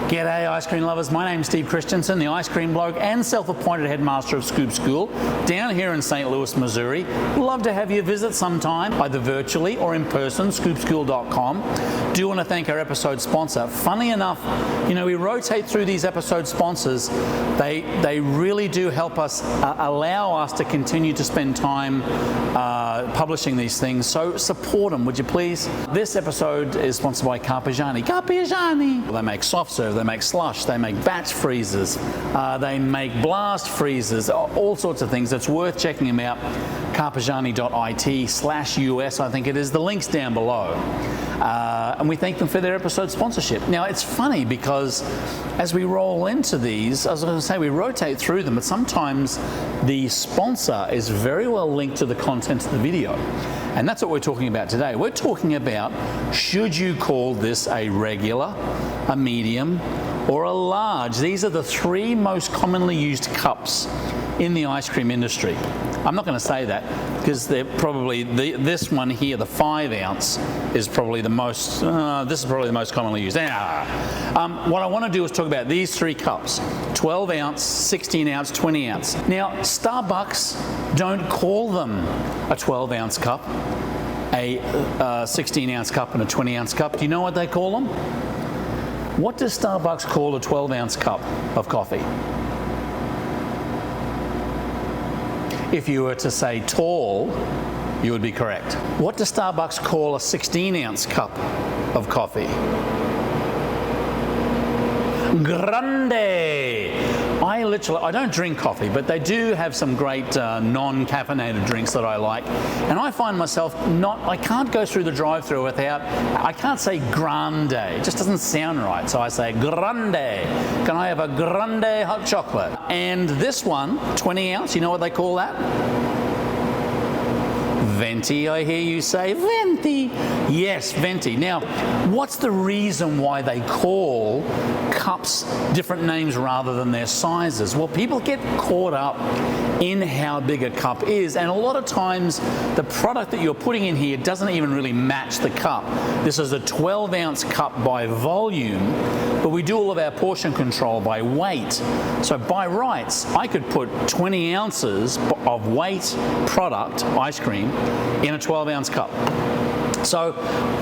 G'day ice cream lovers, my name's Steve Christensen, the ice cream bloke and self-appointed headmaster of Scoop School down here in St. Louis, Missouri. Love to have you visit sometime, either virtually or in person, scoopschool.com. Do want to thank our episode sponsor. Funny enough, you know, we rotate through these episode sponsors. They really do help us, allow us to continue to spend time publishing these things, so support them, would you please? This episode is sponsored by Carpigiani. Carpigiani! They make soft serve, they make slush, they make batch freezers, they make blast freezers, all sorts of things. It's worth checking them out. Carpigiani.it/US, I think it is. The link's down below. And we thank them for their episode sponsorship. Now, it's funny because as we roll into these, as I was going to say, we rotate through them, but sometimes the sponsor is very well linked to the content of the video. And that's what we're talking about today. We're talking about, should you call this a regular, a medium, or a large? These are the three most commonly used cups in the ice cream industry. I'm not going to say that because they're probably, this one here, the 5 ounce, is probably the most, this is probably the most commonly used. What I want to do is talk about these 3 cups, 12 ounce, 16 ounce, 20 ounce. Now, Starbucks don't call them a 12 ounce cup, a 16 ounce cup and a 20 ounce cup. Do you know what they call them? What does Starbucks call a 12 ounce cup of coffee? If you were to say tall, you would be correct. What does Starbucks call a 16 ounce cup of coffee? Grande. I don't drink coffee, but they do have some great non-caffeinated drinks that I like. And I find myself I can't go through the drive-thru without, I can't say grande. It just doesn't sound right. So I say grande. Can I have a grande hot chocolate? And this one, 20 ounce, you know what they call that? Venti, I hear you say. Venti. Yes, venti. Now, what's the reason why they call cups different names rather than their sizes? Well, people get caught up in how big a cup is, and a lot of times the product that you're putting in here doesn't even really match the cup. This is a 12 ounce cup by volume, but we do all of our portion control by weight. So by rights, I could put 20 ounces of weight product, ice cream, in a 12 ounce cup. So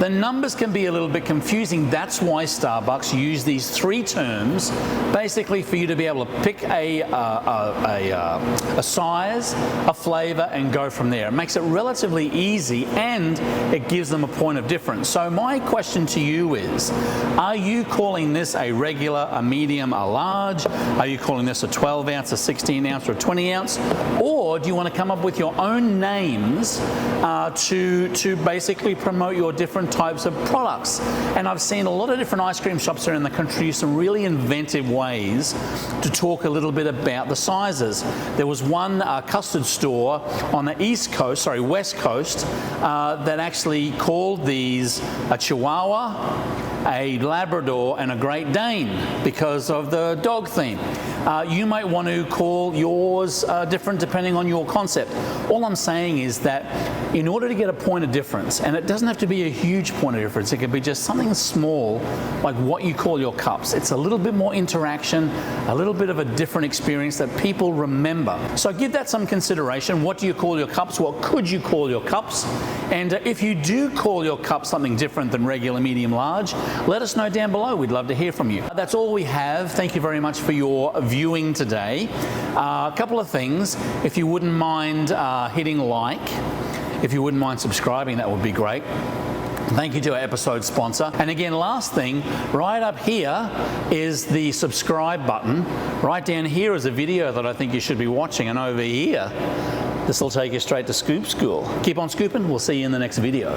the numbers can be a little bit confusing. That's why Starbucks use these 3 terms, basically for you to be able to pick a size, a flavor, and go from there. It makes it relatively easy, and it gives them a point of difference. So my question to you is, are you calling this a regular, a medium, a large? Are you calling this a 12 ounce, a 16 ounce, or a 20 ounce? Or do you want to come up with your own names to basically promote your different types of products? And I've seen a lot of different ice cream shops around the country use some really inventive ways to talk a little bit about the sizes. There was one custard store on the West Coast, that actually called these a Chihuahua, a Labrador, and a Great Dane because of the dog theme. You might want to call yours different depending on your concept. All I'm saying is that in order to get a point of difference, and it doesn't have to be a huge point of difference, it can be just something small like what you call your cups. It's a little bit more interaction, a little bit of a different experience that people remember. So give that some consideration. What do you call your cups? What could you call your cups? And if you do call your cup something different than regular, medium, large, let us know down below. We'd love to hear from you. That's all we have. Thank you very much for your viewing today. A couple of things. If you wouldn't mind hitting like, if you wouldn't mind subscribing, that would be great. Thank you to our episode sponsor. And again, last thing, right up here is the subscribe button. Right down here is a video that I think you should be watching, and over here, this will take you straight to Scoop School. Keep on scooping. We'll see you in the next video.